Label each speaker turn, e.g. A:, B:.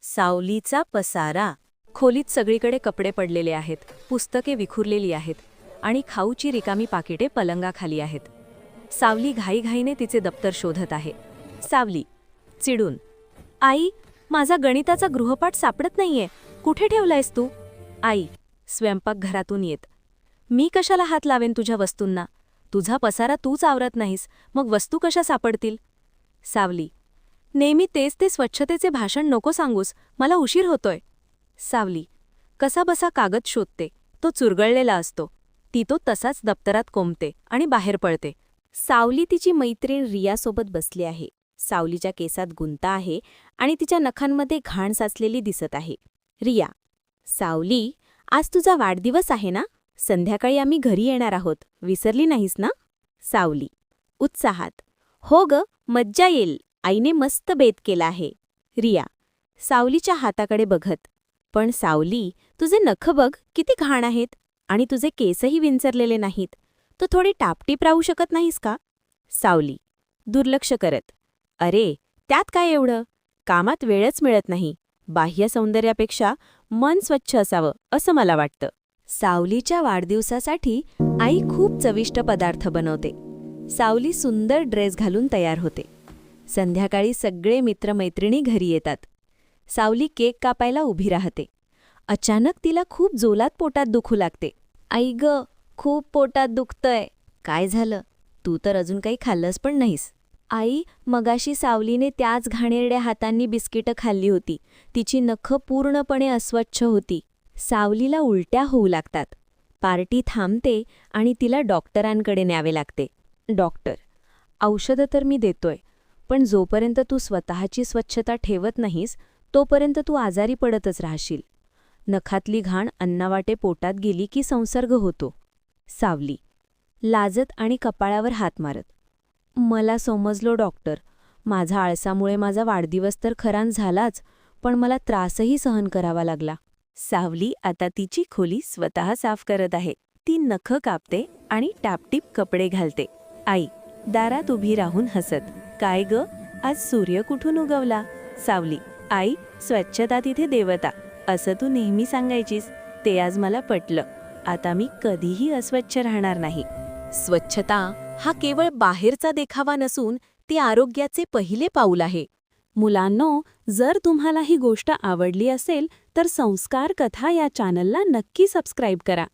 A: सावलीचा पसारा. खोलीत सगळीकडे कपडे पडलेले आहेत, पुस्तके विखुरलेली आहेत आणि खाऊची रिकामी पाकिटे पलंगाखाली आहेत. सावली घाईघाईने तिचे दप्तर शोधत आहे. सावली चिडून, आई, माझा गणिताचा गृहपाठ सापडत नाहीये, कुठे ठेवलायस तू? आई स्वयंपाकघरातून येत, मी कशाला हात लावेन तुझ्या वस्तूंना? तुझा पसारा तूच आवरत नाहीस, मग वस्तू कशा सापडतील? सावली, नेहमी तेच ते स्वच्छतेचे भाषण नको सांगूस, मला उशीर होतोय. सावली कसाबसा कागद शोधते, तो चुरगळलेला असतो. ती तो तसाच दप्तरात कोंबते आणि बाहेर पळते. सावली तिची मैत्रीण रियासोबत बसली आहे. सावलीच्या केसात गुंता आहे आणि तिच्या नखांमध्ये घाण साचलेली दिसत आहे. रिया, सावली, आज तुझा वाढदिवस आहे ना? संध्याकाळी आम्ही घरी येणार आहोत, विसरली नाहीस ना? सावली उत्साहात, हो ग, मज्जा येईल, आईने मस्त बेत केला आहे. रिया सावलीच्या हाताकडे बघत, पण सावली, तुझे नख बघ किती घाण आहेत आणि तुझे केसही विंचरलेले नाहीत, तो थोडी टापटीप राहू शकत नाहीस का? सावली दुर्लक्ष करत, अरे त्यात काय एवढं, कामात वेळच मिळत नाही, बाह्य सौंदर्यापेक्षा मन स्वच्छ असावं असं मला वाटतं. सावलीच्या वाढदिवसासाठी आई खूप चविष्ट पदार्थ बनवते. सावली सुंदर ड्रेस घालून तयार होते. संध्याकाळी सगळे मित्रमैत्रिणी घरी येतात. सावली केक कापायला उभी राहते. अचानक तिला खूप जोलात पोटात दुखू लागते. आई ग, खूप पोटात दुखतंय. काय झालं? तू तर अजून काही खाल्लंस पण नाहीस. आई, मगाशी सावलीने त्याच घाणेरड्या हातांनी बिस्किटं खाल्ली होती. तिची नखं पूर्णपणे अस्वच्छ होती. सावलीला उलट्या होऊ लागतात. पार्टी थांबते आणि तिला डॉक्टरांकडे न्यावे लागते. डॉक्टर, औषधं तर मी देतोय, पण जोपर्यंत तू स्वतःची स्वच्छता ठेवत नाहीस तोपर्यंत तू आजारी पडतच राहशील. नखातली घाण अन्नावाटे पोटात गेली की संसर्ग होतो. सावली लाजत आणि कपाळावर हात मारत, मला समजलो डॉक्टर, माझा आळसामुळे माझा वाढदिवस तर खरान झालाच, पण मला त्रासही सहन करावा लागला. सावली आता तिची खोली स्वतः साफ करत आहे. ती नखं कापते आणि टापटीप कपडे घालते. आई दारात उभी राहून हसत, काय ग, आज सूर्य कुठून उगवला? सावली, आई, स्वच्छता तिथे देवता, असं तू नेहमी सांगायचीस, ते आज मला पटलं. आता मी कधीही अस्वच्छ राहणार नाही. स्वच्छता हा केवळ बाहेरचा देखावा नसून ती आरोग्याचे पहिले पाऊल आहे. मुलांनो, जर तुम्हाला ही गोष्ट आवडली असेल तर संस्कार कथा या चॅनलला नक्की सबस्क्राईब करा.